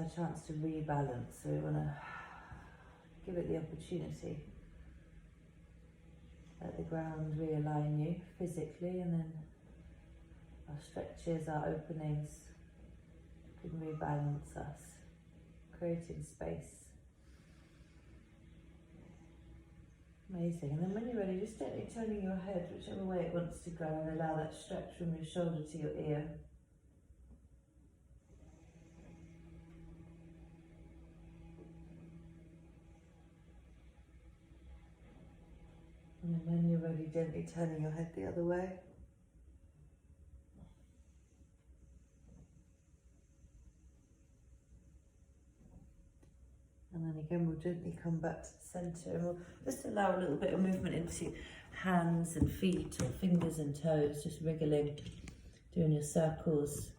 a chance to rebalance. So we want to give it the opportunity. Let the ground realign you physically, and then our stretches, our openings can rebalance us, creating space. Amazing. And then when you're ready, just gently turning your head whichever way it wants to go, and allow that stretch from your shoulder to your ear. And then when you're ready, gently turning your head the other way. And then again, we'll gently come back to the centre, and we'll just allow a little bit of movement into hands and feet, or fingers and toes, just wriggling, doing your circles,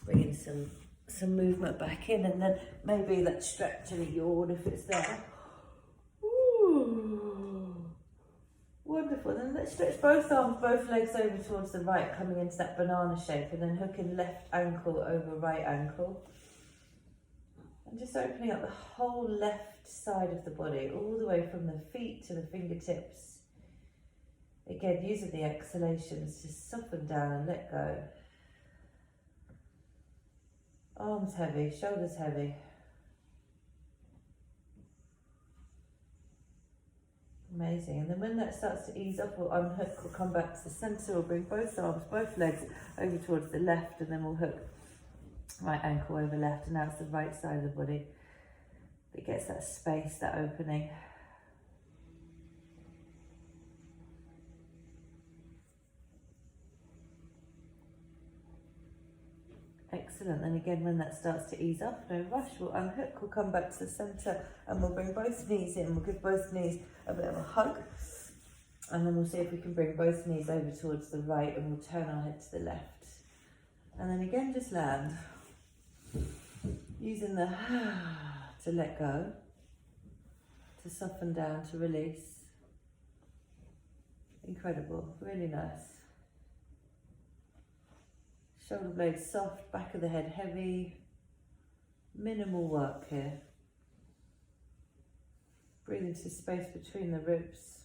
bringing some movement back in, and then maybe that stretch and a yawn if it's there. Ooh. Wonderful. And then let's stretch both arms, both legs over towards the right, coming into that banana shape, and then hooking left ankle over right ankle. And just opening up the whole left side of the body, all the way from the feet to the fingertips. Again, using the exhalations to soften down and let go. Arms heavy, shoulders heavy. Amazing. And then when that starts to ease up, we'll unhook, we'll come back to the centre, we'll bring both arms, both legs over towards the left, and then we'll hook right ankle over left, and now it's the right side of the body that gets that space, that opening. Excellent. And again, when that starts to ease up, no rush, we'll unhook, we'll come back to the centre, and we'll bring both knees in. We'll give both knees a bit of a hug, and then we'll see if we can bring both knees over towards the right, and we'll turn our head to the left. And then again, just land. Using the to let go, to soften down, to release. Incredible, really nice. Shoulder blades soft, back of the head heavy. Minimal work here. Breathe into space between the ribs.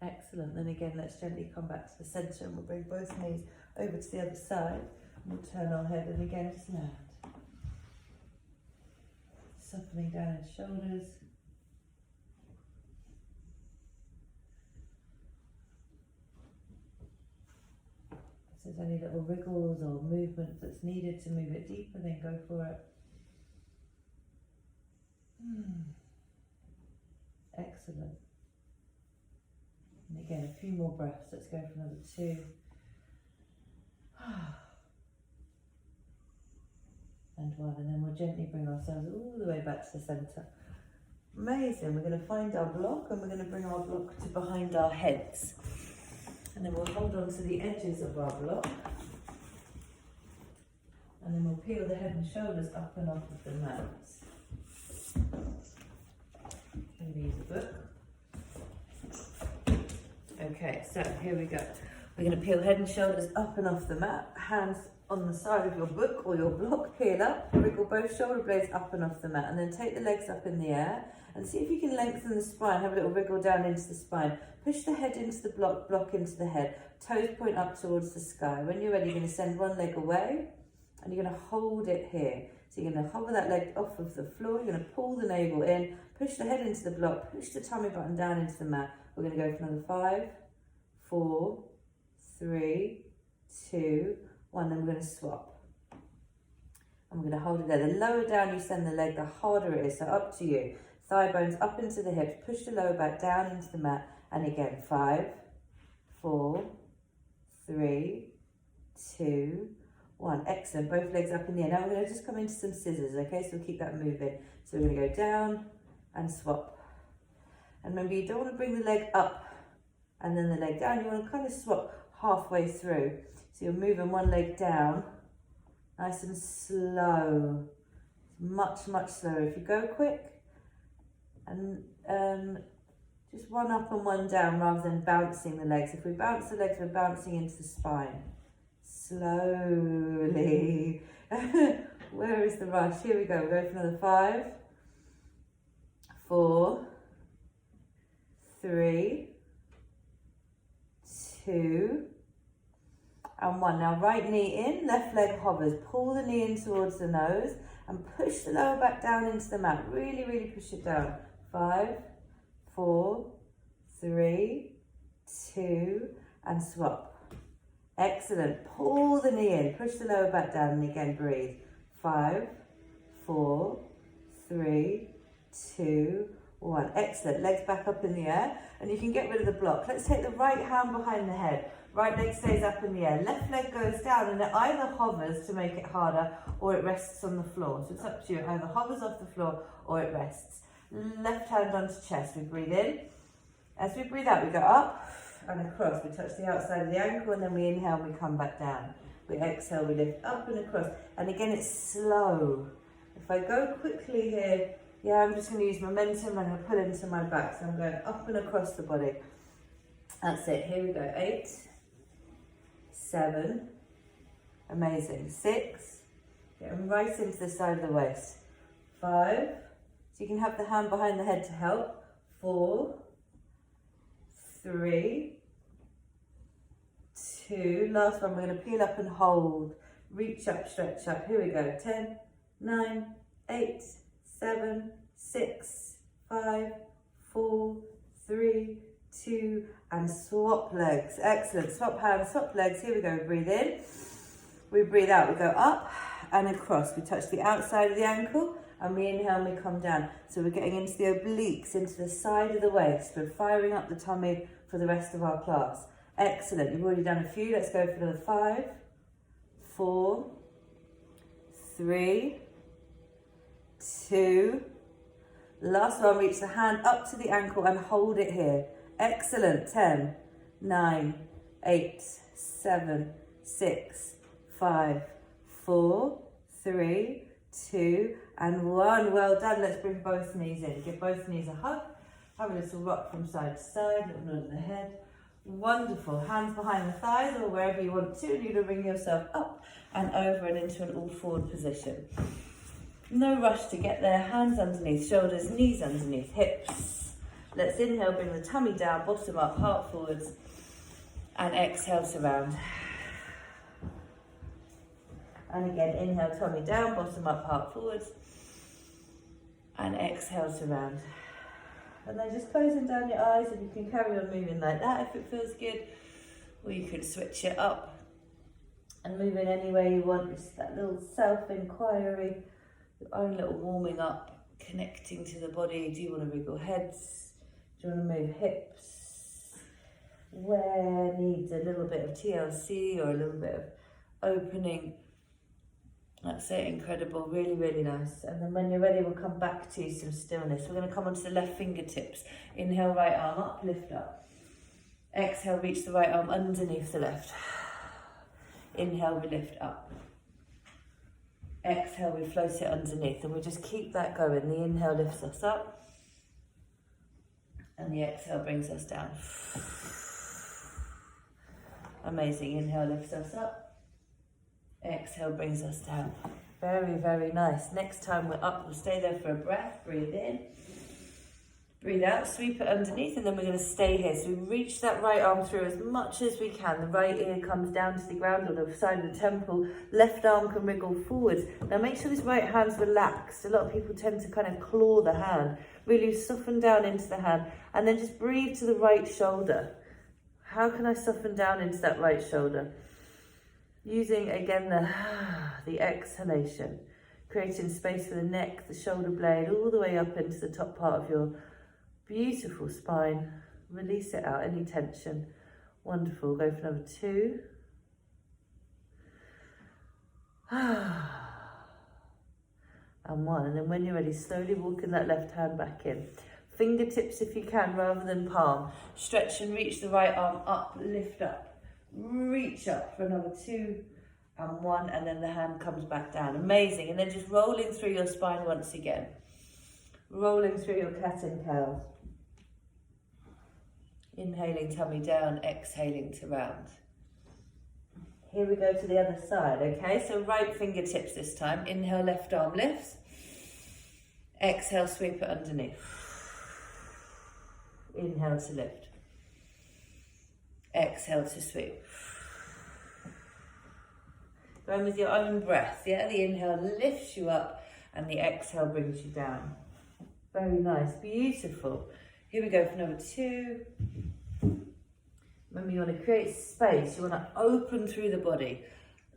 Excellent. Then again, let's gently come back to the centre, and we'll bring both knees over to the other side. And we'll turn our head, and again, just land. Softening down in shoulders. If there's any little wriggles or movement that's needed to move it deeper, then go for it. Excellent. And again, a few more breaths. Let's go for another 2. And 1. And then we'll gently bring ourselves all the way back to the centre. Amazing. We're going to find our block, and we're going to bring our block to behind our heads. And then we'll hold on to the edges of our block. And then we'll peel the head and shoulders up and off of the mat. I'm going to use a book. Okay, so here we go. We're going to peel head and shoulders up and off the mat. Hands on the side of your book or your block, peel up, wriggle both shoulder blades up and off the mat, and then take the legs up in the air and see if you can lengthen the spine, have a little wriggle down into the spine. Push the head into the block into the head, toes point up towards the sky. When you're ready, you're going to send one leg away, and you're going to hold it here. So you're going to hover that leg off of the floor, you're going to pull the navel in, push the head into the block, push the tummy button down into the mat. We're going to go for another 5, 4, 3, 2, 1, then we're going to swap. And we're going to hold it there. The lower down you send the leg, the harder it is, so up to you. Thigh bones up into the hips, push the lower back down into the mat, and again, 5, 4, 3, 2, 1. Excellent, both legs up in the air. Now we're going to just come into some scissors, okay, so we'll keep that moving. So we're going to go down and swap. And remember, you don't want to bring the leg up and then the leg down, you want to kind of swap halfway through. So you're moving one leg down, nice and slow. Much, much slower. If you go quick, and just one up and one down rather than bouncing the legs. If we bounce the legs, we're bouncing into the spine. Slowly. Where is the rush? Here we go. We'll go for another 5, 4, 3, 2, and 1. Now right knee in, left leg hovers. Pull the knee in towards the nose and push the lower back down into the mat. Really, really push it down. 5, 4, 3, 2, and swap. Excellent. Pull the knee in, push the lower back down, and again breathe. 5, 4, 3, 2, 1. Excellent. Legs back up in the air, and you can get rid of the block. Let's take the right hand behind the head. Right leg stays up in the air. Left leg goes down, and it either hovers to make it harder, or it rests on the floor. So it's up to you. It either hovers off the floor, or it rests. Left hand onto chest. We breathe in. As we breathe out, we go up and across. We touch the outside of the ankle, and then we inhale and we come back down. We exhale, we lift up and across. And again, it's slow. If I go quickly here, I'm just going to use momentum. I'm going to pull into my back. So I'm going up and across the body. That's it. Here we go. 8, 7. Amazing. 6. Getting right into the side of the waist. 5. So you can have the hand behind the head to help. 4, 3, 2. Last one, we're going to peel up and hold. Reach up, stretch up. Here we go. 10, 9, 8, 7, 6, 5, 4, 3, 2, and swap legs. Excellent. Swap hands, swap legs. Here we go. Breathe in. We breathe out. We go up and across. We touch the outside of the ankle, and we inhale and we come down. So we're getting into the obliques, into the side of the waist. We're firing up the tummy for the rest of our class. Excellent. You've already done a few. Let's go for another 5, 4, 3, 2. Last one, reach the hand up to the ankle and hold it here. Excellent. 10, 9, 8, 7, 6, 5, 4, 3, 2, and 1. Well done. Let's bring both knees in. Give both knees a hug. Have a little rock from side to side, little nod of the head. Wonderful. Hands behind the thighs or wherever you want to. And you're going to bring yourself up and over and into an all forward position. No rush to get there. Hands underneath shoulders, knees underneath hips. Let's inhale, bring the tummy down, bottom up, heart forwards. And exhale to round. And again, inhale, tummy down, bottom up, heart forwards. And exhale to round. And then just closing down your eyes, and you can carry on moving like that if it feels good. Or you can switch it up and move in any way you want. Just that little self-inquiry, your own little warming up, connecting to the body. Do you want to wriggle heads? Do you want to move hips? Where needs a little bit of TLC or a little bit of opening? That's it, incredible, really, really nice. And then when you're ready, we'll come back to some stillness. We're going to come onto the left fingertips. Inhale, right arm up, lift up. Exhale, reach the right arm underneath the left. Inhale, we lift up. Exhale, we float it underneath. And we just keep that going. The inhale lifts us up. And the exhale brings us down. Amazing, inhale lifts us up. Exhale brings us down. Very, very nice. Next time we're up, we'll stay there for a breath. Breathe in. Breathe out, sweep it underneath, and then we're going to stay here. So we reach that right arm through as much as we can. The right ear comes down to the ground or the side of the temple. Left arm can wriggle forwards. Now make sure this right hand's relaxed. A lot of people tend to kind of claw the hand. Really soften down into the hand. And then just breathe to the right shoulder. How can I soften down into that right shoulder? Using, again, the exhalation. Creating space for the neck, the shoulder blade, all the way up into the top part of your beautiful spine. Release it out, any tension. Wonderful. Go for number 2. And 1. And then when you're ready, slowly walking that left hand back in. Fingertips if you can, rather than palm. Stretch and reach the right arm up, lift up. Reach up for another 2 and 1, and then the hand comes back down. Amazing. And then just rolling through your spine once again. Rolling through your cat and cow. Inhaling tummy down, exhaling to round. Here we go to the other side, okay? So right fingertips this time. Inhale, left arm lifts. Exhale, sweep it underneath. Inhale to lift. Exhale to sweep. Going with your own breath, yeah? The inhale lifts you up and the exhale brings you down. Very nice, beautiful. Here we go for number 2. Remember, you want to create space. You want to open through the body.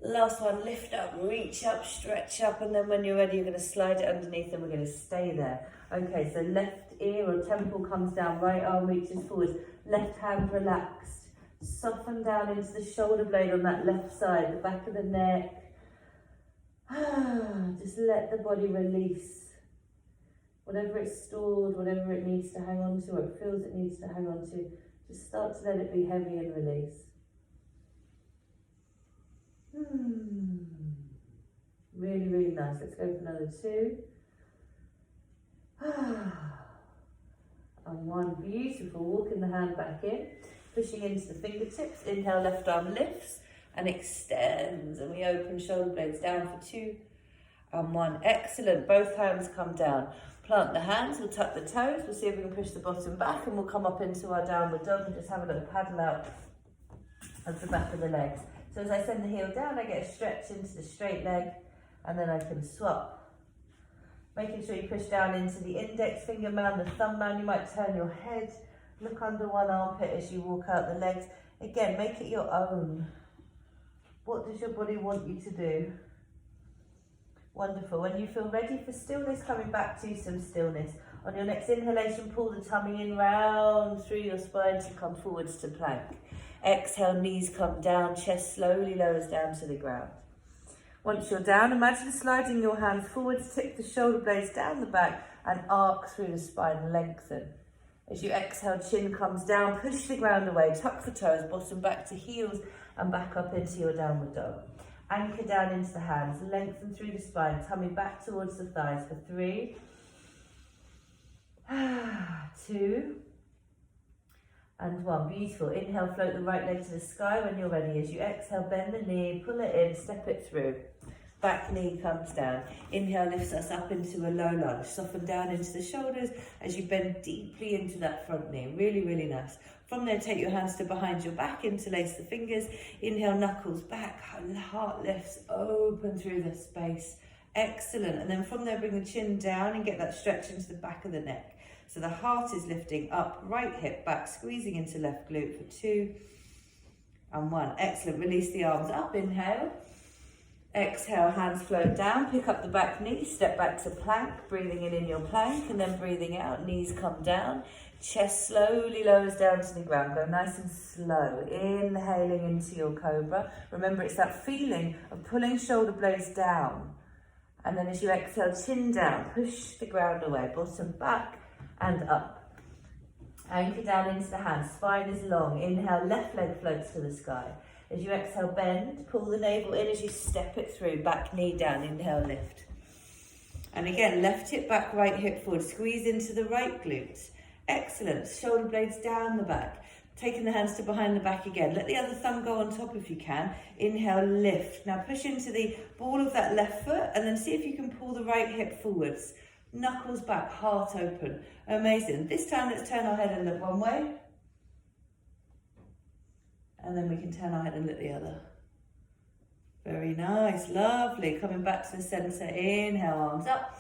Last one, lift up, reach up, stretch up, and then when you're ready, you're going to slide it underneath and we're going to stay there. Okay, so left ear or temple comes down, right arm reaches forward, left hand relaxed. Soften down into the shoulder blade on that left side, the back of the neck. Just let the body release. Whatever it's stored, whatever it needs to hang on to, or it feels it needs to hang on to, just start to let it be heavy and release. Really, really nice. Let's go for another 2. And 1. Beautiful. Walking the hand back in. Pushing into the fingertips. Inhale, left arm lifts and extends. And we open shoulder blades down for 2 and 1. Excellent. Both hands come down. Plant the hands. We'll tuck the toes. We'll see if we can push the bottom back and we'll come up into our downward dog and just have a little paddle out of the back of the legs. So as I send the heel down, I get a stretch into the straight leg and then I can swap. Making sure you push down into the index finger mound, the thumb mound. You might turn your head. Look under one armpit as you walk out the legs. Again, make it your own. What does your body want you to do? Wonderful. When you feel ready for stillness, coming back to some stillness. On your next inhalation, pull the tummy in round through your spine to come forwards to plank. Exhale, knees come down, chest slowly lowers down to the ground. Once you're down, imagine sliding your hands forwards, tip the shoulder blades down the back and arc through the spine, lengthen. As you exhale, chin comes down, push the ground away, tuck the toes, bottom back to heels and back up into your downward dog. Anchor down into the hands, lengthen through the spine, tummy back towards the thighs for 3, 2 and 1. Beautiful. Inhale, float the right leg to the sky when you're ready. As you exhale, bend the knee, pull it in, step it through. Back knee comes down. Inhale lifts us up into a low lunge. Soften down into the shoulders as you bend deeply into that front knee. Really, really nice. From there, take your hands to behind your back, interlace the fingers. Inhale, knuckles back, heart lifts open through the space. Excellent. And then from there, bring the chin down and get that stretch into the back of the neck. So the heart is lifting up, right hip back, squeezing into left glute for 2 and 1. Excellent. Release the arms up. Inhale. Exhale, hands float down, pick up the back knee, step back to plank, breathing in your plank, and then breathing out, knees come down, chest slowly lowers down to the ground. Go nice and slow, inhaling into your cobra. Remember, it's that feeling of pulling shoulder blades down. And then as you exhale, chin down, push the ground away, bottom back and up. Anchor down into the hands, spine is long. Inhale, left leg floats to the sky. As you exhale, bend, pull the navel in as you step it through, back knee down, inhale, lift. And again, left hip back, right hip forward, squeeze into the right glutes. Excellent, shoulder blades down the back. Taking the hands to behind the back again. Let the other thumb go on top if you can. Inhale, lift. Now push into the ball of that left foot and then see if you can pull the right hip forwards. Knuckles back, heart open. Amazing. This time, let's turn our head and look one way. And then we can turn our head and look the other. Very nice, lovely. Coming back to the center, inhale, arms up.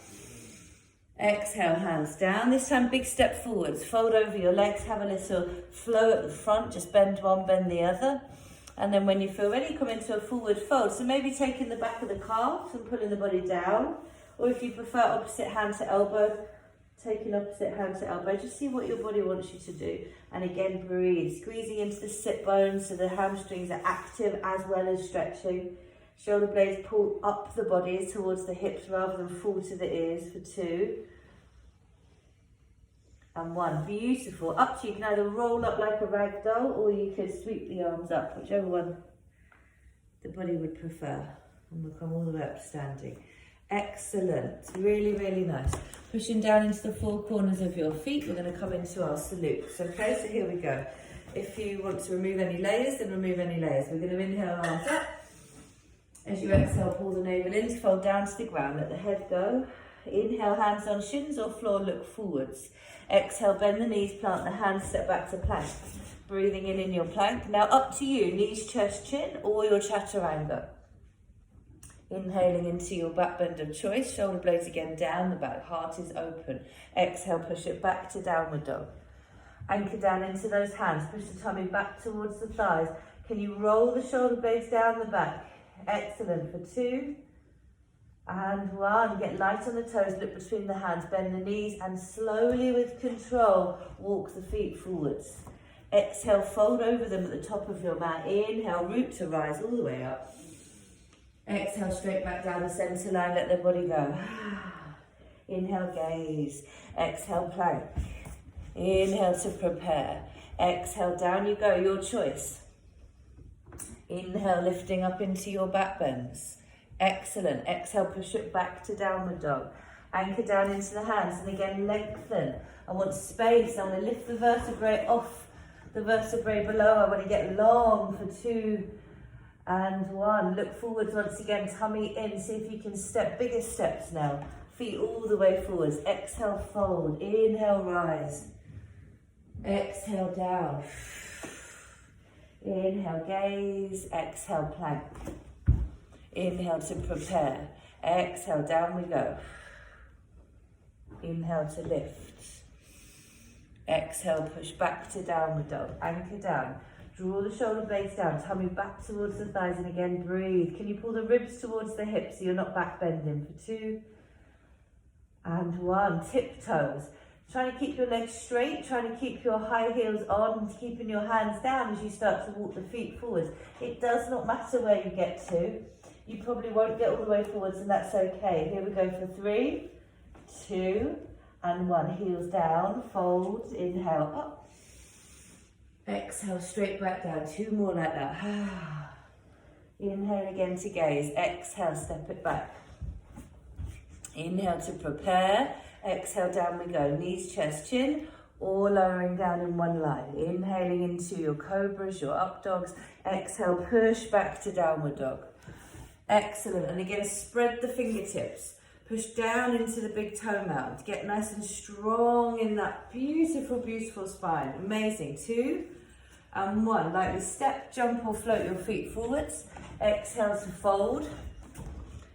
Exhale, hands down. This time, big step forwards. Fold over your legs, have a little flow at the front. Just bend one, bend the other. And then when you feel ready, come into a forward fold. So maybe taking the back of the calves and pulling the body down. Or if you prefer opposite hand to elbow, taking opposite hand to elbow. Just see what your body wants you to do. And again, breathe. Squeezing into the sit bones so the hamstrings are active as well as stretching. Shoulder blades pull up the body towards the hips rather than fall to the ears for 2 and 1. Beautiful. Up to you. You can either roll up like a rag doll or you can sweep the arms up, whichever one the body would prefer. And we'll come all the way up standing. Excellent, really, really nice. Pushing down into the four corners of your feet, we're going to come into our salutes. Okay, so here we go. If you want to remove any layers, then remove any layers. We're going to inhale, arms up. As you exhale, pull the navel in, fold down to the ground, let the head go. Inhale, hands on shins or floor, look forwards. Exhale, bend the knees, plant the hands, step back to plank. Breathing in your plank. Now up to you, knees, chest, chin, or your chaturanga. Inhaling into your back bend of choice, shoulder blades again down the back, heart is open. Exhale, push it back to downward dog. Anchor down into those hands, push the tummy back towards the thighs. Can you roll the shoulder blades down the back? Excellent, for 2 and 1. Get light on the toes, look between the hands, bend the knees and slowly with control, walk the feet forwards. Exhale, fold over them at the top of your mat. Inhale, root to rise all the way up. Exhale, straight back down the centre line, let the body go. Inhale, gaze. Exhale, plank. Inhale to prepare. Exhale, down you go, your choice. Inhale, lifting up into your back bends. Excellent. Exhale, push it back to downward dog. Anchor down into the hands and again lengthen. I want space. I want to lift the vertebrae off the vertebrae below. I want to get long for 2 and 1. Look forwards once again, tummy in. See if you can step, bigger steps now. Feet all the way forwards. Exhale, fold. Inhale, rise. Exhale, down. Inhale, gaze. Exhale, plank. Inhale to prepare. Exhale, down we go. Inhale to lift. Exhale, push back to downward dog. Anchor down. Draw the shoulder blades down, tummy back towards the thighs, and again breathe. Can you pull the ribs towards the hips so you're not back bending for 2 and 1. Tiptoes. Trying to keep your legs straight, trying to keep your high heels on, keeping your hands down as you start to walk the feet forwards. It does not matter where you get to. You probably won't get all the way forwards and that's okay. Here we go for 3, 2 and 1. Heels down, fold, inhale up. Exhale, straight back down. 2 more like that. Inhale again to gaze. Exhale, step it back. Inhale to prepare. Exhale, down we go. Knees, chest, chin, all lowering down in one line. Inhaling into your cobras, your up dogs. Exhale, push back to downward dog. Excellent. And again, spread the fingertips. Push down into the big toe mound. Get nice and strong in that beautiful, beautiful spine. Amazing. 2 and 1. Lightly step, jump or float your feet forwards. Exhale to fold.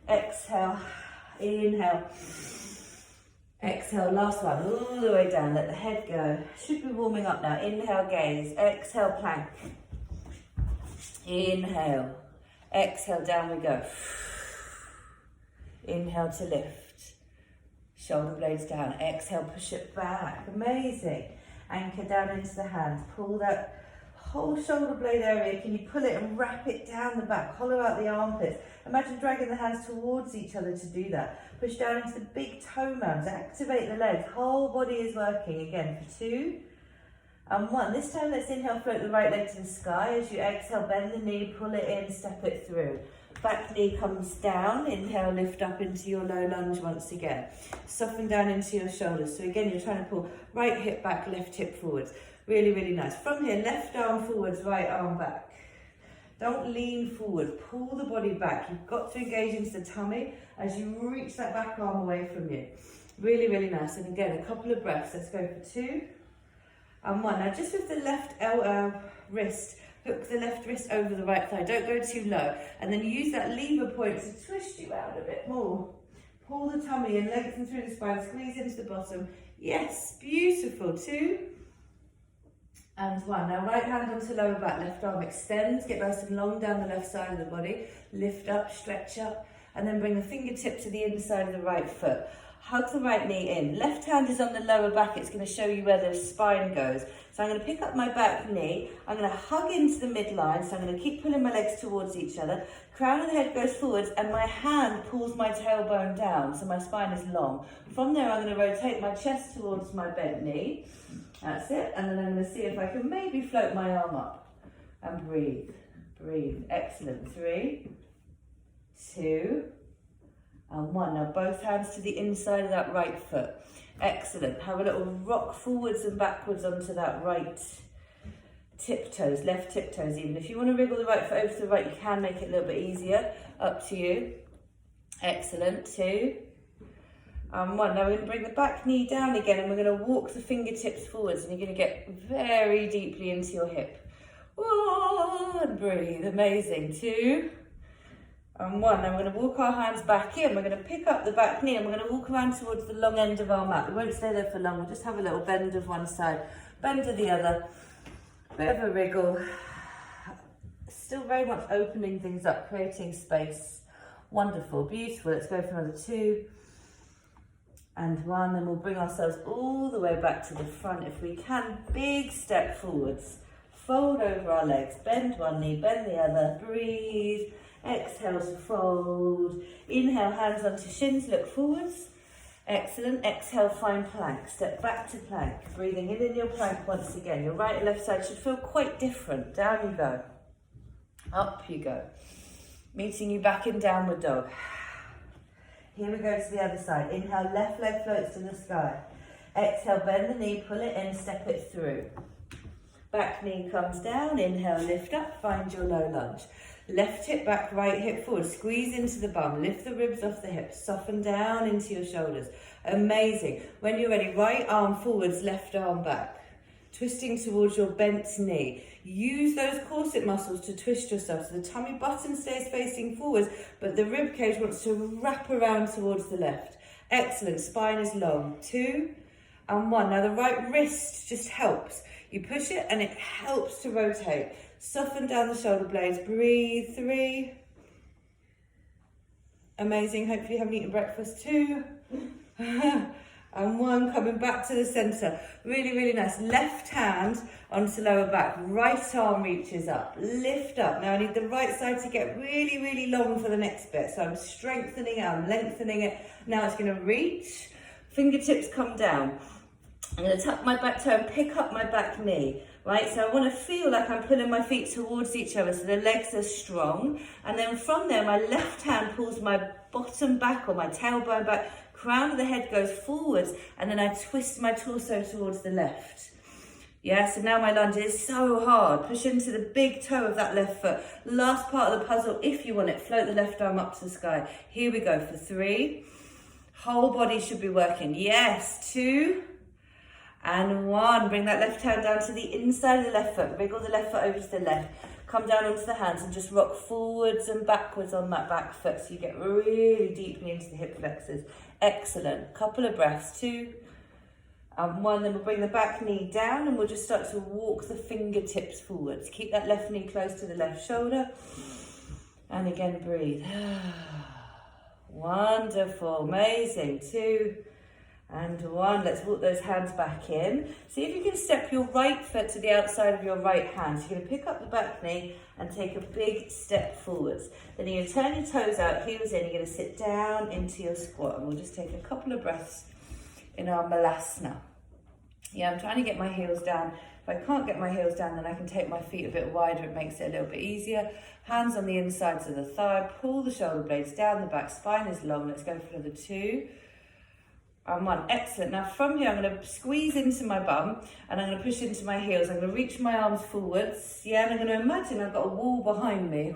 Exhale. Inhale. Exhale. Last one. All the way down. Let the head go. Should be warming up now. Inhale, gaze. Exhale, plank. Inhale. Exhale, down we go. Inhale to lift. Shoulder blades down. Exhale, push it back. Amazing. Anchor down into the hands. Pull that whole shoulder blade area. Can you pull it and wrap it down the back? Hollow out the armpits. Imagine dragging the hands towards each other to do that. Push down into the big toe mounds. Activate the legs. Whole body is working. Again for 2 and 1. This time let's inhale, float the right leg to the sky. As you exhale, bend the knee, pull it in, step it through. Back knee comes down. Inhale, lift up into your low lunge once again. Soften down into your shoulders. So again, you're trying to pull right hip back, left hip forwards. Really, really nice. From here, left arm forwards, right arm back. Don't lean forward. Pull the body back. You've got to engage into the tummy as you reach that back arm away from you. Really, really nice. And again, a couple of breaths. Let's go for 2 and 1. Now, just with the left wrist, hook the left wrist over the right thigh. Don't go too low. And then use that lever point to twist you out a bit more. Pull the tummy and lengthen through the spine. Squeeze into the bottom. Yes, beautiful. 2 and 1. Now, right hand onto lower back. Left arm extends. Get nice and long down the left side of the body. Lift up, stretch up. And then bring the fingertip to the inside of the right foot. Hug the right knee in. Left hand is on the lower back. It's going to show you where the spine goes. So I'm going to pick up my back knee. I'm going to hug into the midline. So I'm going to keep pulling my legs towards each other. Crown of the head goes forwards and my hand pulls my tailbone down. So my spine is long. From there, I'm going to rotate my chest towards my bent knee. That's it. And then I'm going to see if I can maybe float my arm up and breathe. breathe. Excellent. 3, 2, and 1. Now both hands to the inside of that right foot. Excellent. Have a little rock forwards and backwards onto that right tiptoes, left tiptoes even. If you want to wriggle the right foot over to the right, you can make it a little bit easier. Up to you. Excellent. 2, and 1. Now we're going to bring the back knee down again, and we're going to walk the fingertips forwards, and you're going to get very deeply into your hip. 1, breathe. Amazing. 2, and 1. Now we're going to walk our hands back in. We're going to pick up the back knee, and we're going to walk around towards the long end of our mat. We won't stay there for long. We'll just have a little bend of one side, bend of the other. Bit of a wriggle. Still very much opening things up, creating space. Wonderful, beautiful. Let's go for another 2 and 1. Then we'll bring ourselves all the way back to the front if we can. Big step forwards. Fold over our legs. Bend one knee, bend the other. Breathe. Exhale to fold. Inhale, hands onto shins, look forwards. Excellent. Exhale, find plank. Step back to plank. Breathing in your plank once again. Your right and left side should feel quite different. Down you go. Up you go. Meeting you back in downward dog. Here we go to the other side. Inhale, left leg floats to the sky. Exhale, bend the knee, pull it in, step it through. Back knee comes down. Inhale, lift up, find your low lunge. Left hip back, right hip forward. Squeeze into the bum. Lift the ribs off the hips. Soften down into your shoulders. Amazing. When you're ready, right arm forwards, left arm back. Twisting towards your bent knee. Use those corset muscles to twist yourself so the tummy button stays facing forwards, but the rib cage wants to wrap around towards the left. Excellent. Spine is long. 2 and 1. Now the right wrist just helps. You push it and it helps to rotate. Soften down the shoulder blades. Breathe. 3. Amazing. Hopefully you haven't eaten breakfast. 2. And 1. Coming back to the center. Really, really nice. Left hand onto lower back. Right arm reaches up. Lift up. Now I need the right side to get really, really long for the next bit. So I'm strengthening it. I'm lengthening it. Now it's going to reach. Fingertips come down. I'm going to tuck my back toe and pick up my back knee. Right, so I want to feel like I'm pulling my feet towards each other so the legs are strong. And then from there, my left hand pulls my bottom back or my tailbone back. Crown of the head goes forwards, and then I twist my torso towards the left. Yeah, so now my lunge is so hard. Push into the big toe of that left foot. Last part of the puzzle, if you want it, float the left arm up to the sky. Here we go for 3. Whole body should be working. Yes, 2 and 1. Bring that left hand down to the inside of the left foot. Wriggle the left foot over to the left. Come down onto the hands and just rock forwards and backwards on that back foot so you get really deeply into the hip flexors. Excellent. Couple of breaths. 2 and 1. Then we'll bring the back knee down and we'll just start to walk the fingertips forwards. Keep that left knee close to the left shoulder. And again, breathe. Wonderful. Amazing. 2 and 1. Let's walk those hands back in. See if you can step your right foot to the outside of your right hand. So you're going to pick up the back knee and take a big step forwards. Then you're going to turn your toes out, heels in. You're going to sit down into your squat. And we'll just take a couple of breaths in our malasana. Yeah, I'm trying to get my heels down. If I can't get my heels down, then I can take my feet a bit wider. It makes it a little bit easier. Hands on the insides of the thigh. Pull the shoulder blades down the back. Spine is long. Let's go for another 2 and 1. Excellent. Now from here, I'm going to squeeze into my bum and I'm going to push into my heels. I'm going to reach my arms forwards. Yeah, and I'm going to imagine I've got a wall behind me.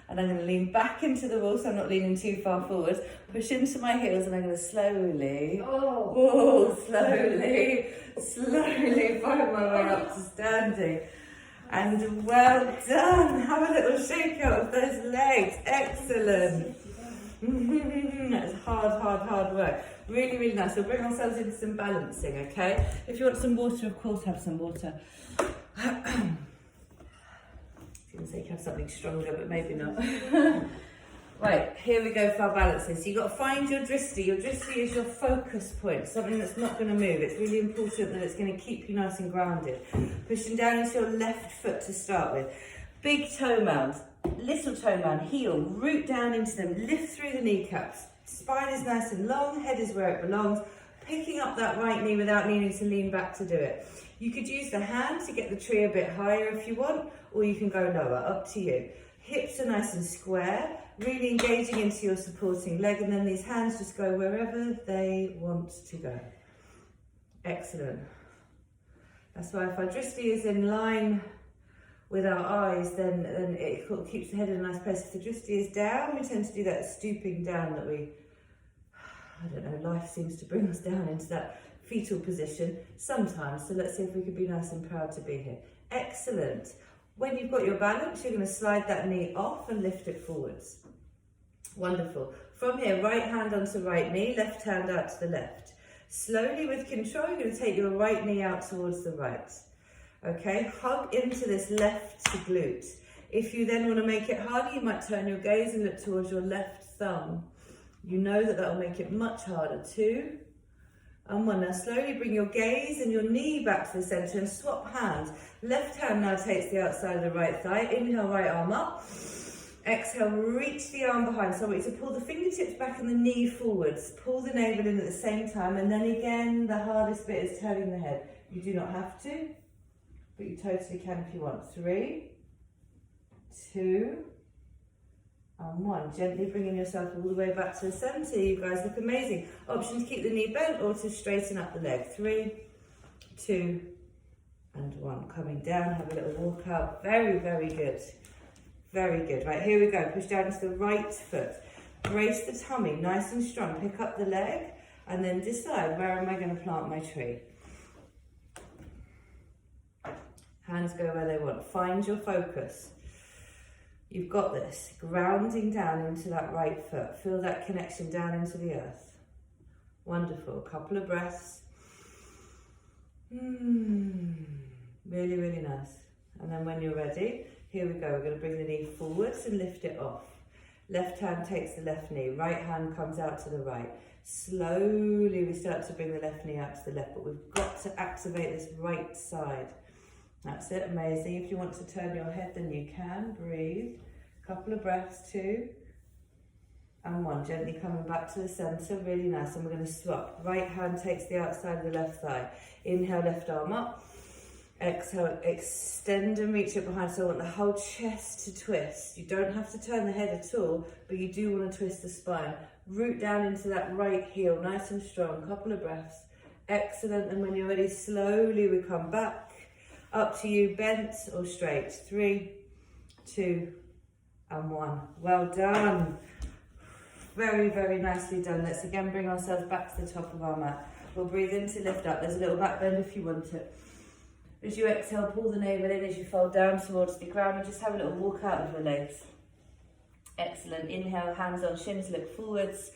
And I'm going to lean back into the wall so I'm not leaning too far forwards. Push into my heels and I'm going to slowly, slowly find my way up to standing. And well done. Have a little shake out of those legs. Excellent. That's hard work. Really, really nice. We'll bring ourselves into some balancing, okay? If you want some water, of course, have some water. I was going to say you can have something stronger, but maybe not. Right, here we go for our balancing. So you've got to find your drishti. Your drishti is your focus point, something that's not going to move. It's really important that it's going to keep you nice and grounded. Pushing down into your left foot to start with. Big toe mound, little toe mound, heel, root down into them, lift through the kneecaps. Spine is nice and long, head is where it belongs. picking up that right knee without needing to lean back to do it. You could use the hand to get the tree a bit higher if you want, or you can go lower, up to you. Hips are nice and square, really engaging into your supporting leg, and then these hands just go wherever they want to go. Excellent. That's why if our drishti is in line with our eyes, then it keeps the head in a nice place. If the drishti is down, we tend to do that stooping down that I don't know, life seems to bring us down into that fetal position sometimes. So let's see if we could be nice and proud to be here. Excellent. When you've got your balance, you're going to slide that knee off and lift it forwards. Wonderful. From here, right hand onto right knee, left hand out to the left. Slowly with control, you're going to take your right knee out towards the right. Okay, hug into this left glute. If you then want to make it harder, you might turn your gaze and look towards your left thumb. You know that will make it much harder. 2 and 1. Now slowly bring your gaze and your knee back to the center and swap hands. Left hand now takes the outside of the right thigh. Inhale, right arm up. Exhale, reach the arm behind. So I want you to pull the fingertips back and the knee forwards. Pull the navel in at the same time. And then again, the hardest bit is turning the head. You do not have to, but you totally can if you want. 3, 2, and 1. Gently bringing yourself all the way back to the center. You guys look amazing. Option to keep the knee bent or to straighten up the leg. 3, 2, and 1. Coming down, have a little walk out. Very, very good. Very good. Right, here we go. Push down to the right foot. Brace the tummy, nice and strong. Pick up the leg and then decide, where am I going to plant my tree? Hands go where they want. Find your focus. You've got this. Grounding down into that right foot. Feel that connection down into the earth. Wonderful. Couple of breaths. Really, really nice. And then when you're ready, here we go. We're going to bring the knee forwards and lift it off. Left hand takes the left knee. Right hand comes out to the right. Slowly we start to bring the left knee out to the left, but we've got to activate this right side. That's it, amazing. If you want to turn your head, then you can. Breathe. Couple of breaths, 2 and 1. Gently coming back to the center, really nice. And we're going to swap. Right hand takes the outside of the left thigh. Inhale, left arm up. Exhale, extend and reach it behind. So I want the whole chest to twist. You don't have to turn the head at all, but you do want to twist the spine. Root down into that right heel, nice and strong. Couple of breaths. Excellent. And when you're ready, slowly we come back. Up to you, bent or straight. 3, 2, and 1. Well done. Very, very nicely done. Let's again bring ourselves back to the top of our mat. We'll breathe in to lift up. There's a little back bend if you want it. As you exhale, pull the navel in as you fold down towards the ground and just have a little walk out of your legs. Excellent. Inhale, hands on shins, look forwards.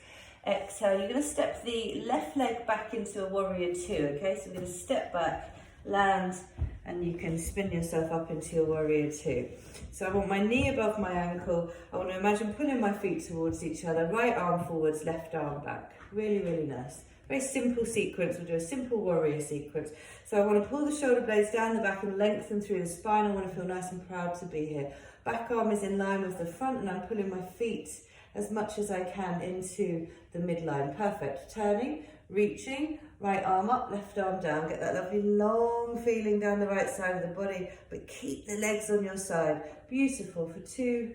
Exhale, you're going to step the left leg back into a warrior 2, okay? So we're going to step back, land, and you can spin yourself up into your warrior 2. So I want my knee above my ankle. I want to imagine pulling my feet towards each other. Right arm forwards, left arm back. Really, really nice. Very simple sequence. We'll do a simple warrior sequence. So I want to pull the shoulder blades down the back and lengthen through the spine. I want to feel nice and proud to be here. Back arm is in line with the front and I'm pulling my feet as much as I can into the midline. Perfect. Turning, reaching, right arm up, left arm down. Get that lovely long feeling down the right side of the body, but keep the legs on your side. Beautiful. For 2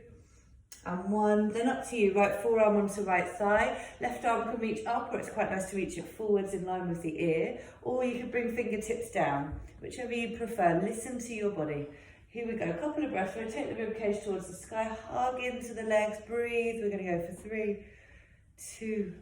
and 1. Then up to you. Right forearm onto right thigh. Left arm can reach up, or it's quite nice to reach it forwards in line with the ear. Or you can bring fingertips down, whichever you prefer. Listen to your body. Here we go. A couple of breaths. Rotate the rib cage towards the sky. Hug into the legs. Breathe. We're going to go for 3, 2,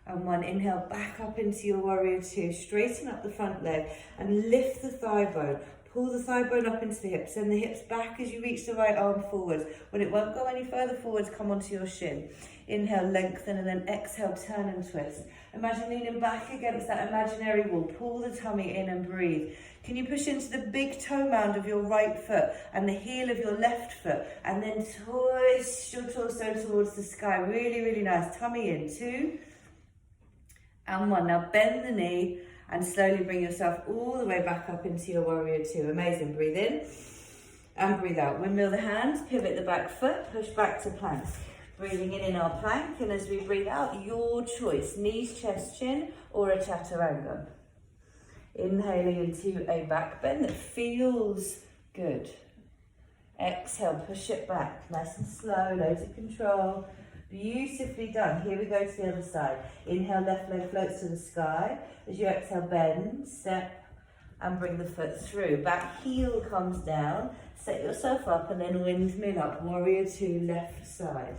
and 1. Inhale, back up into your warrior 2. Straighten up the front leg and lift the thigh bone. Pull the thigh bone up into the hips. Send the hips back as you reach the right arm forwards. When it won't go any further forwards, come onto your shin. Inhale, lengthen, and then exhale, turn and twist. Imagine leaning back against that imaginary wall. Pull the tummy in and breathe. Can you push into the big toe mound of your right foot and the heel of your left foot? And then twist your torso towards the sky. Really, really nice. Tummy in. 2 and 1. Now bend the knee and slowly bring yourself all the way back up into your warrior 2. Amazing. Breathe in and breathe out. Windmill the hands, pivot the back foot, push back to plank. Breathing in our plank, and as we breathe out, your choice, knees, chest, chin, or a chaturanga. Inhaling into a back bend that feels good. Exhale, push it back, nice and slow, loads of control. Beautifully done. Here we go to the other side. Inhale, left leg floats to the sky. As you exhale, bend, step, and bring the foot through. Back heel comes down. Set yourself up and then windmill up. Warrior two, left side.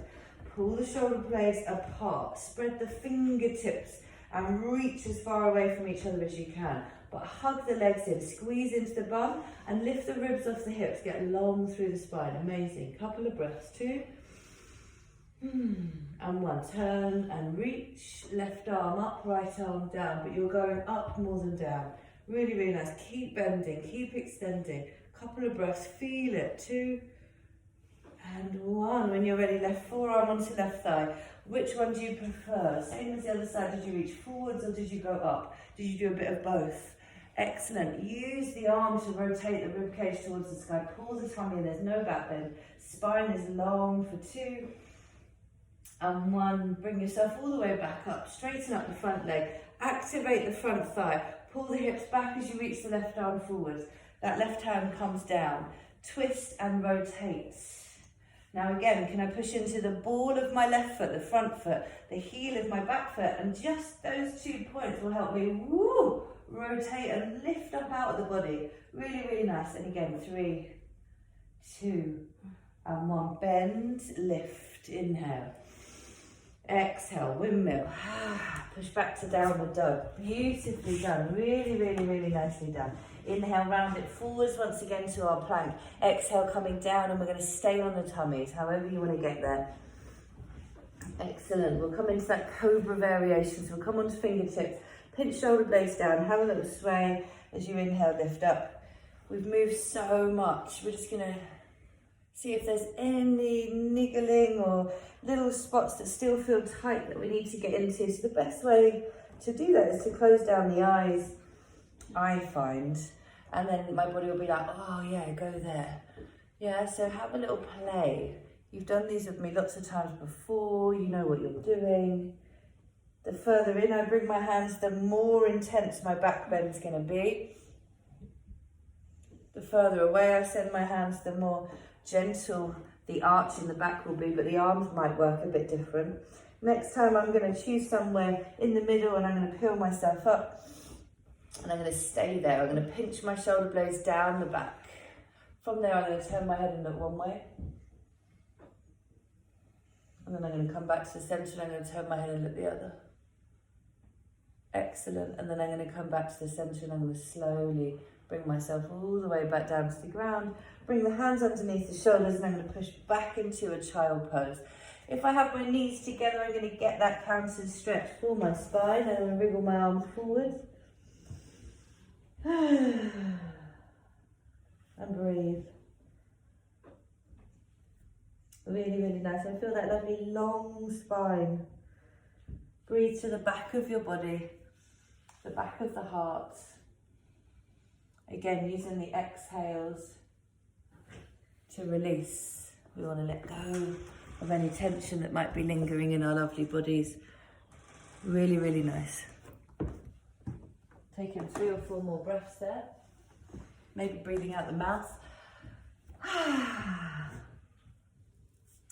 Pull the shoulder blades apart. Spread the fingertips and reach as far away from each other as you can. But hug the legs in, squeeze into the bum and lift the ribs off the hips. Get long through the spine. Amazing. Couple of breaths. 2. And 1. Turn and reach. Left arm up, right arm down. But you're going up more than down. Really, really nice. Keep bending, keep extending. Couple of breaths. Feel it. 2 and 1. When you're ready, left forearm onto left thigh. Which one do you prefer? Same as the other side. Did you reach forwards or did you go up? Did you do a bit of both? Excellent. Use the arm to rotate the rib cage towards the sky. Pull the tummy in. There's no back bend. Spine is long for 2 and 1. Bring yourself all the way back up. Straighten up the front leg. Activate the front thigh. Pull the hips back as you reach the left arm forwards. That left hand comes down. Twist and rotate. Now again, can I push into the ball of my left foot, the front foot, the heel of my back foot, and just those 2 points will help me rotate and lift up out of the body. Really, really nice. And again, 3, 2, and 1. Bend, lift, inhale. Exhale, windmill. Push back to downward dog. Beautifully done. Really, really, really nicely done. Inhale, round it forwards once again to our plank. Exhale, coming down, and we're going to stay on the tummies, however you want to get there. Excellent. We'll come into that cobra variation. So we'll come onto fingertips, pinch shoulder blades down, have a little sway as you inhale, lift up. We've moved so much. We're just going to see if there's any niggling or little spots that still feel tight that we need to get into. So the best way to do that is to close down the eyes, I find, and then my body will be like, oh yeah, go there. Yeah, so have a little play. You've done these with me lots of times before, you know what you're doing. The further in I bring my hands, the more intense my back bend's going to be. The further away I send my hands, the more gentle the arch in the back will be, but the arms might work a bit different. Next time I'm going to choose somewhere in the middle and I'm going to peel myself up and I'm going to stay there. I'm going to pinch my shoulder blades down the back. From there I'm going to turn my head and look one way. And then I'm going to come back to the centre and I'm going to turn my head and look the other. Excellent. And then I'm going to come back to the centre and I'm going to slowly bring myself all the way back down to the ground. Bring the hands underneath the shoulders and I'm going to push back into a child pose. If I have my knees together, I'm going to get that counted stretch for my spine and I'm going to wriggle my arms forward. And breathe. Really, really nice. I feel that lovely long spine. Breathe to the back of your body, the back of the heart. Again, using the exhales to release. We want to let go of any tension that might be lingering in our lovely bodies. Really, really nice. Taking 3 or 4 more breaths there. Maybe breathing out the mouth.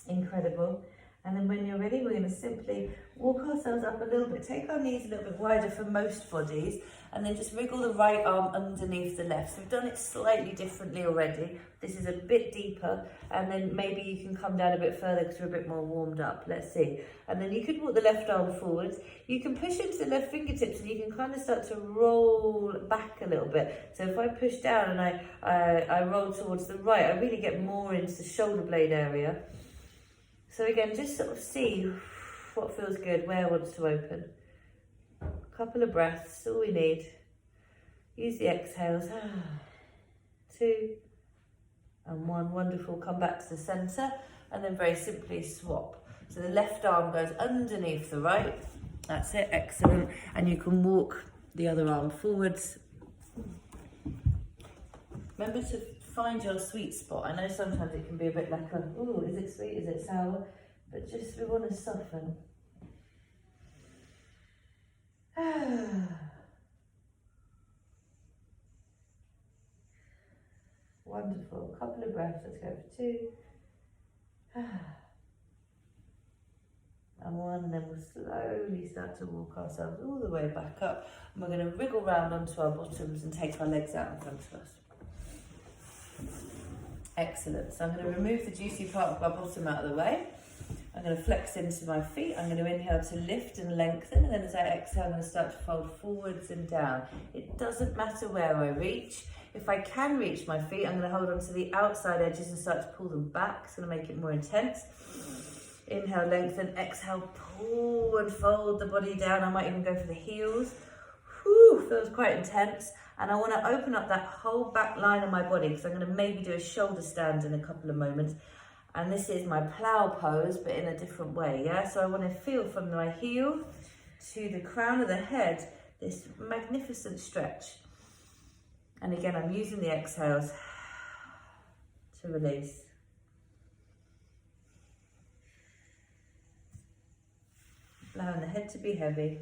Incredible. And then when you're ready, we're going to simply walk ourselves up a little bit, take our knees a little bit wider for most bodies, and then just wriggle the right arm underneath the left. So we've done it slightly differently already. This is a bit deeper, and then maybe you can come down a bit further because we're a bit more warmed up. Let's see. And then you could walk the left arm forwards. You can push into the left fingertips and you can kind of start to roll back a little bit. So if I push down and I roll towards the right, I really get more into the shoulder blade area. So again, just sort of see what feels good, where wants to open. A couple of breaths, all we need. Use the exhales. 2 and 1, wonderful. Come back to the centre and then very simply swap. So the left arm goes underneath the right. That's it, excellent. And you can walk the other arm forwards. Remember to find your sweet spot. I know sometimes it can be a bit like a, ooh, is it sweet, is it sour? but just we want to soften. Wonderful. Couple of breaths. Let's go for 2. And 1, and then we'll slowly start to walk ourselves all the way back up. And we're going to wriggle round onto our bottoms and take our legs out in front of us. Excellent. So I'm going to remove the juicy part of our bottom out of the way. I'm going to flex into my feet. I'm going to inhale to lift and lengthen, and then as I exhale, I'm going to start to fold forwards and down. It doesn't matter where I reach. If I can reach my feet, I'm going to hold on to the outside edges and start to pull them back. It's going to make it more intense. Inhale, lengthen, exhale, pull and fold the body down. I might even go for the heels. Whew, feels quite intense. And I want to open up that whole back line of my body, because I'm going to maybe do a shoulder stand in a couple of moments. And this is my plow pose, but in a different way, yeah? So I want to feel from my heel to the crown of the head, this magnificent stretch. And again, I'm using the exhales to release. Allowing the head to be heavy.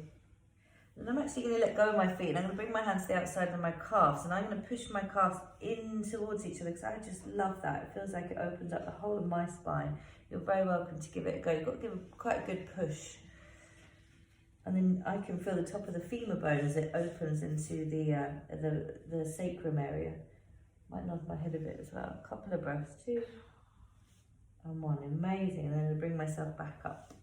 And I'm actually going to let go of my feet, and I'm going to bring my hands to the outside of my calves, and I'm going to push my calves in towards each other, because I just love that. It feels like it opens up the whole of my spine. You're very welcome to give it a go. You've got to give it quite a good push. And then I can feel the top of the femur bone as it opens into the sacrum area. Might nod my head a bit as well. A couple of breaths, 2 and 1. Amazing. And then I'll bring myself back up.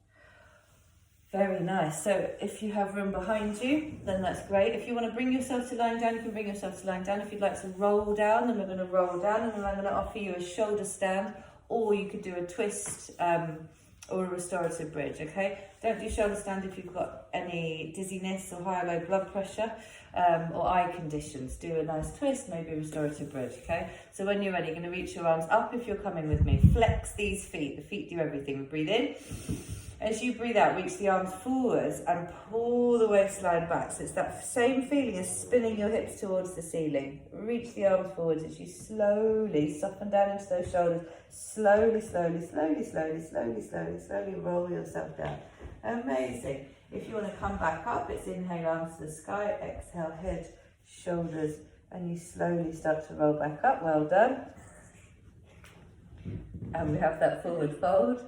Very nice. So if you have room behind you, then that's great. If you want to bring yourself to lying down, you can bring yourself to lying down. If you'd like to roll down, then we're going to roll down, and then I'm going to offer you a shoulder stand, or you could do a twist or a restorative bridge, okay? Don't do shoulder stand if you've got any dizziness or high or low blood pressure or eye conditions. Do a nice twist, maybe a restorative bridge, okay? So when you're ready, you're going to reach your arms up if you're coming with me. Flex these feet. The feet do everything. Breathe in. As you breathe out, reach the arms forwards and pull the waistline back. So it's that same feeling as spinning your hips towards the ceiling. Reach the arms forwards as you slowly soften down into those shoulders. Slowly, slowly, slowly, slowly, slowly, slowly, slowly roll yourself down. Amazing. If you want to come back up, it's inhale, arms to the sky, exhale, head, shoulders, and you slowly start to roll back up. Well done. And we have that forward fold.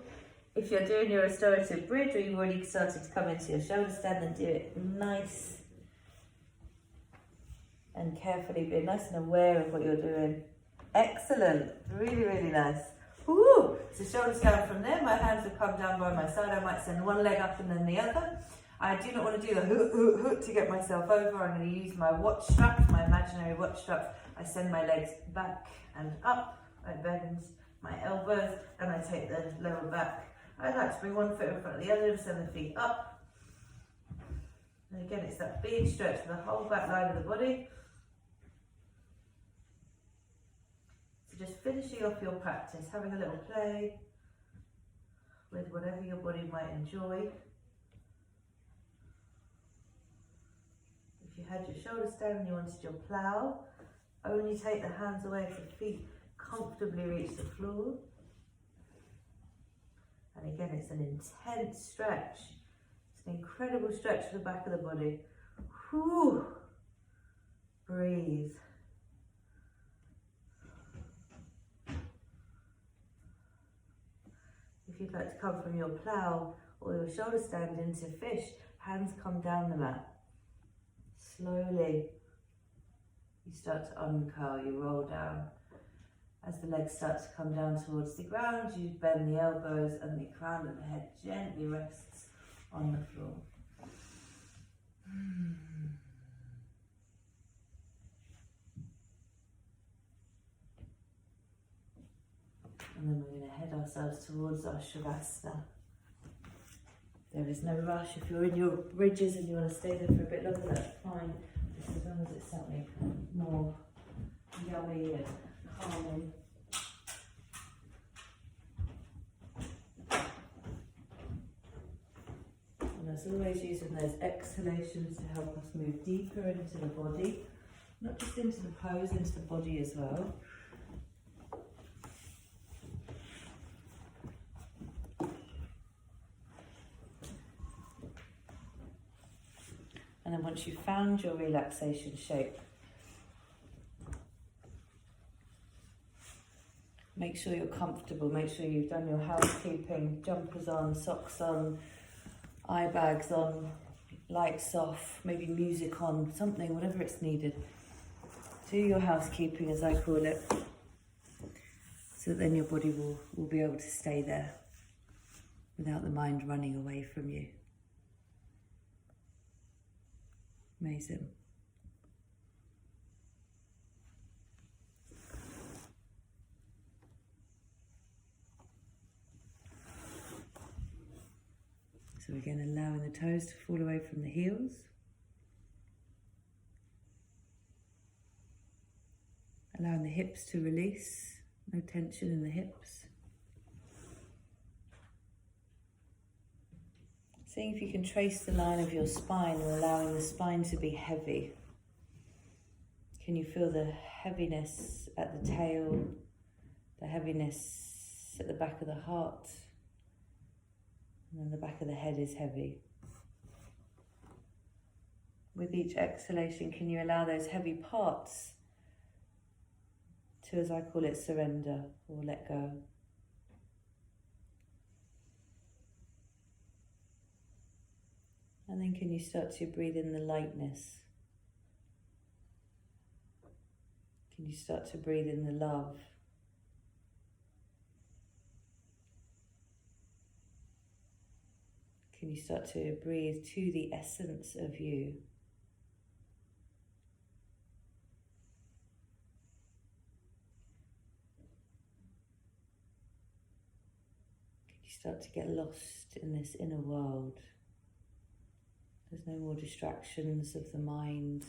If you're doing your restorative bridge, or you've already started to come into your shoulder stand, then do it nice and carefully. Be nice and aware of what you're doing. Excellent. Really, really nice. Woo! So shoulder stand from there. My hands will come down by my side. I might send one leg up and then the other. I do not want to do the hook to get myself over. I'm going to use my watch strap, my imaginary watch strap. I send my legs back and up. I bend my elbows and I take the lower back. I like to bring one foot in front of the other and send the feet up. And again, it's that big stretch for the whole back line of the body. So just finishing off your practice, having a little play with whatever your body might enjoy. If you had your shoulder stand and you wanted your plow, only take the hands away if the feet comfortably reach the floor. And again, it's an intense stretch. It's an incredible stretch for the back of the body. Whew. Breathe. If you'd like to come from your plow or your shoulder stand into fish, hands come down the mat. Slowly, you start to uncurl, you roll down. As the legs start to come down towards the ground, you bend the elbows and the crown of the head gently rests on the floor. And then we're going to head ourselves towards our Shavasana. There is no rush. If you're in your bridges and you want to stay there for a bit longer, that's fine. Just as long as it's something more yummy and calming. And as always, using those exhalations to help us move deeper into the body, not just into the pose, into the body as well. once you've found your relaxation shape, make sure you're comfortable, make sure you've done your housekeeping, jumpers on, socks on, eye bags on, lights off, maybe music on, something, whatever it's needed. Do your housekeeping, as I call it, so that then your body will be able to stay there without the mind running away from you. Amazing. So again, allowing the toes to fall away from the heels. Allowing the hips to release, no tension in the hips. Seeing if you can trace the line of your spine and allowing the spine to be heavy. Can you feel the heaviness at the tail, the heaviness at the back of the heart? And then the back of the head is heavy. With each exhalation, can you allow those heavy parts to, as I call it, surrender or let go? And then can you start to breathe in the lightness? Can you start to breathe in the love? Can you start to breathe to the essence of you? Can you start to get lost in this inner world? There's no more distractions of the mind.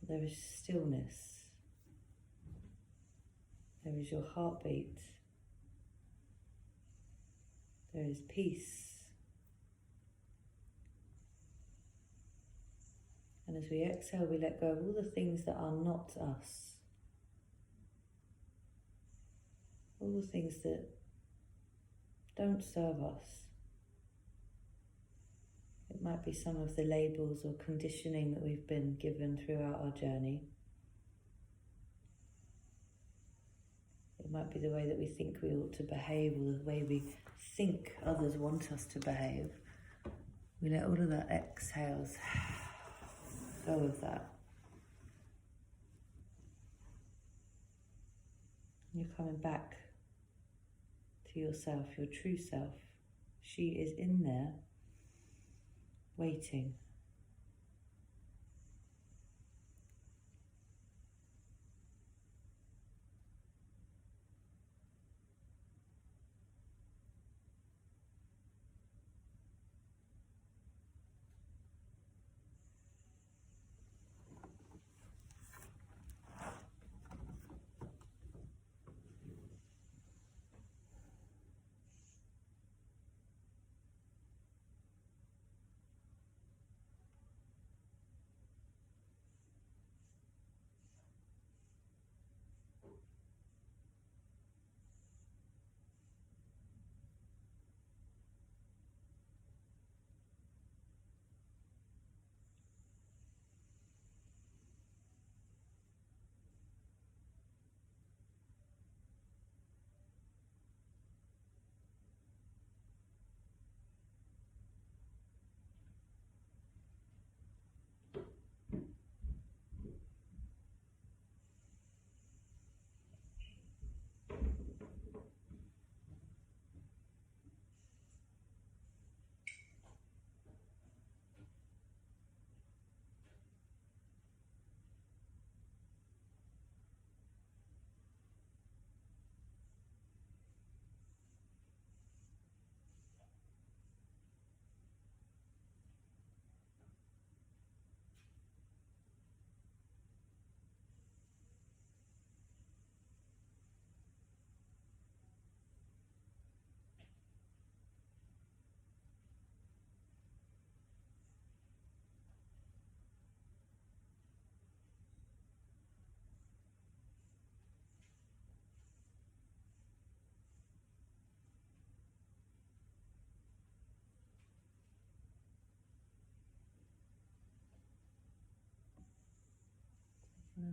There is stillness. There is your heartbeat. There is peace. And as we exhale, we let go of all the things that are not us. All the things that don't serve us. It might be some of the labels or conditioning that we've been given throughout our journey. It might be the way that we think we ought to behave or the way we think others want us to behave. We let all of that exhales go of that. You're coming back to yourself, your true self. She is in there, waiting.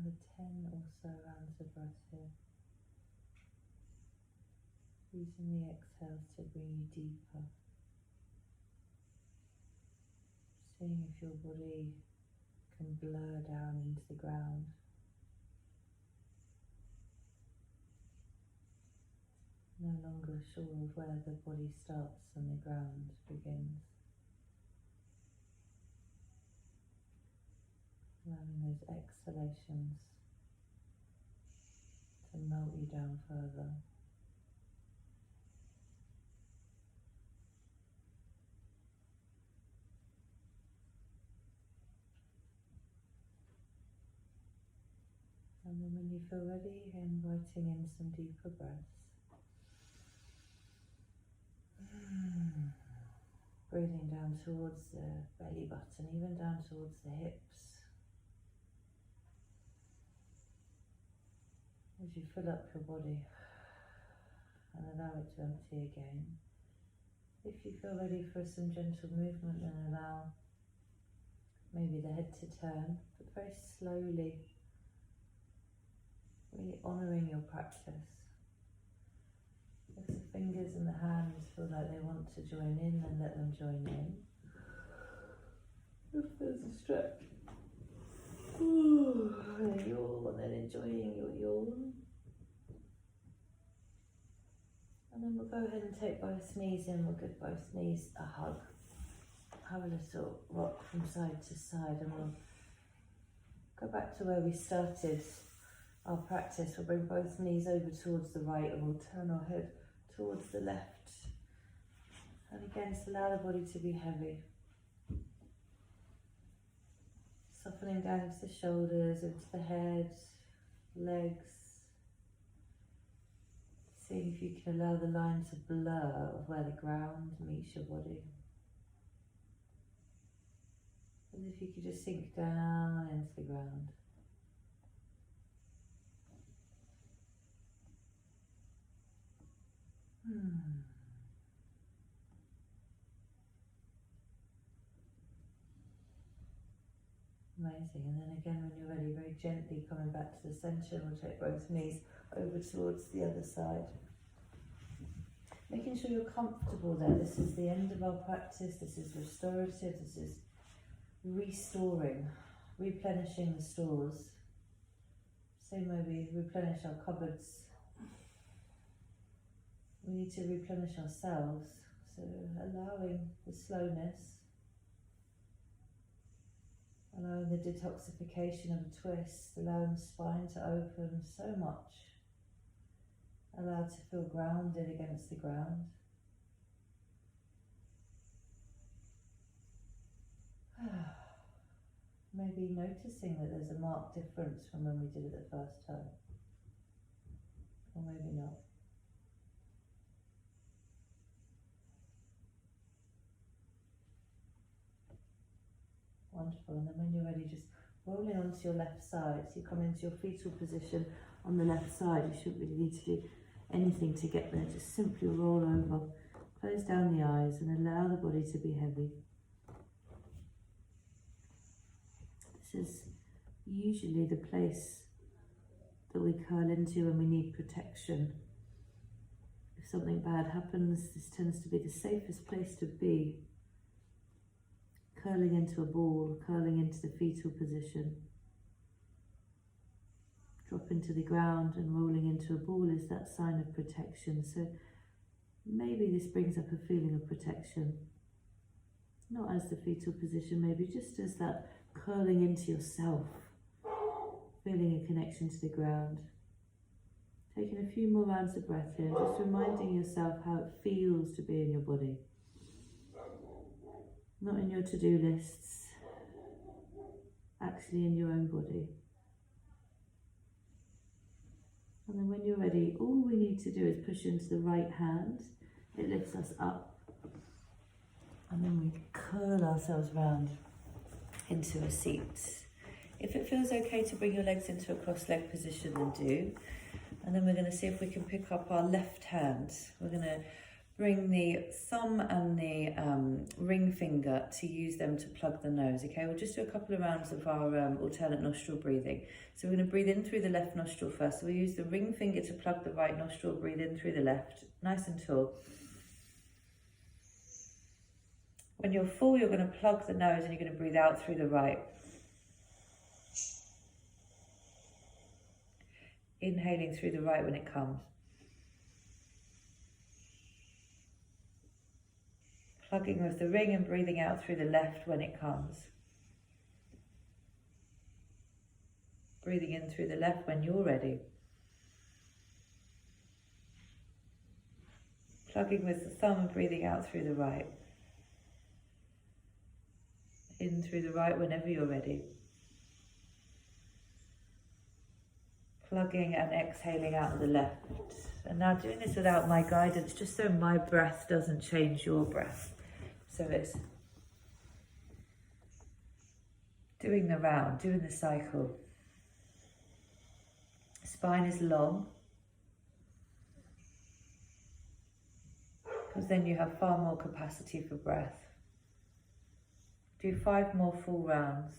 Another 10 or so rounds of breath here. Using the exhales to bring you deeper. Seeing if your body can blur down into the ground. No longer sure of where the body starts and the ground begins. Allowing those exhalations to melt you down further. And then when you feel ready, inviting in some deeper breaths. Breathing down towards the belly button, even down towards the hips. As you fill up your body and allow it to empty again. If you feel ready for some gentle movement, then allow maybe the head to turn, but very slowly, really honouring your practice. If the fingers and the hands feel like they want to join in, then let them join in. If there's a stretch, and a yawn, and then enjoying your yawn. And then we'll go ahead and take both knees in. We'll give both knees a hug. Have a little rock from side to side, and we'll go back to where we started our practice. We'll bring both knees over towards the right, and we'll turn our head towards the left. And again, just allow the body to be heavy. Softening down into the shoulders, into the head, legs. Seeing if you can allow the line to blur of where the ground meets your body. As if you could just sink down into the ground. Amazing. And then again, when you're ready, very gently coming back to the centre, we'll take both knees over towards the other side. Making sure you're comfortable there. This is the end of our practice. This is restorative. This is restoring, replenishing the stores. Same way we replenish our cupboards. We need to replenish ourselves. So allowing the slowness, allowing the detoxification of a twist, allowing the spine to open so much. Allow to feel grounded against the ground. Maybe noticing that there's a marked difference from when we did it the first time. Or maybe not. Wonderful. And then when you're ready, just rolling onto your left side. So you come into your fetal position on the left side. You shouldn't really need to do anything to get there. Just simply roll over, close down the eyes, and allow the body to be heavy. This is usually the place that we curl into when we need protection. If something bad happens, this tends to be the safest place to be. Curling into a ball, curling into the fetal position. Dropping to the ground and rolling into a ball is that sign of protection. So maybe this brings up a feeling of protection. Not as the fetal position, maybe just as that curling into yourself. Feeling a connection to the ground. Taking a few more rounds of breath here, just reminding yourself how it feels to be in your body. Not in your to-do lists, actually in your own body. And then when you're ready, all we need to do is push into the right hand. It lifts us up. And then we curl ourselves round into a seat. If it feels okay to bring your legs into a cross-leg position, then do. And then we're going to see if we can pick up our left hand. We're going to bring the thumb and the ring finger to use them to plug the nose. Okay, we'll just do a couple of rounds of our alternate nostril breathing. So we're going to breathe in through the left nostril first. So we'll use the ring finger to plug the right nostril, breathe in through the left, nice and tall. When you're full, you're going to plug the nose and you're going to breathe out through the right. Inhaling through the right when it comes. Plugging with the ring and breathing out through the left when it comes. Breathing in through the left when you're ready. Plugging with the thumb and breathing out through the right. In through the right whenever you're ready. Plugging and exhaling out of the left. And now doing this without my guidance, just so my breath doesn't change your breath. So it's doing the round, doing the cycle. Spine is long, because then you have far more capacity for breath. Do 5 more full rounds.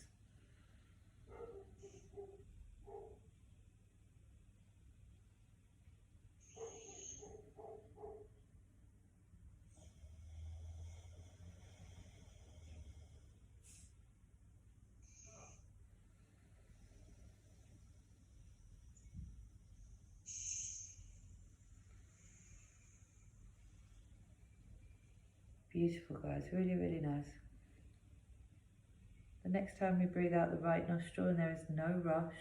Beautiful, guys, really, really nice. The next time we breathe out the right nostril, and there is no rush.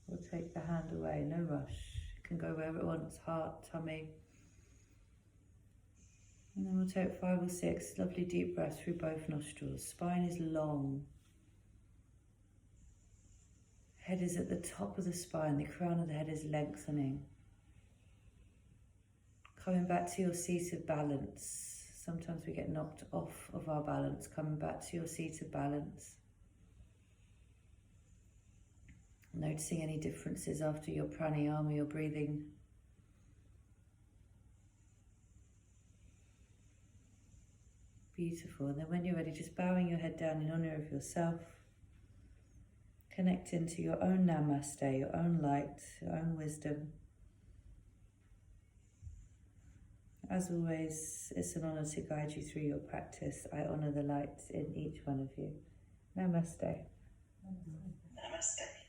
We'll take the hand away, no rush. It can go wherever it wants, heart, tummy. And then we'll take 5 or 6 lovely deep breaths through both nostrils. Spine is long. Head is at the top of the spine, the crown of the head is lengthening. Coming back to your seat of balance. Sometimes we get knocked off of our balance. Coming back to your seat of balance. Noticing any differences after your pranayama, your breathing. Beautiful. And then when you're ready, just bowing your head down in honor of yourself. Connecting to your own namaste, your own light, your own wisdom. As always, it's an honor to guide you through your practice. I honor the light in each one of you. Namaste. Namaste.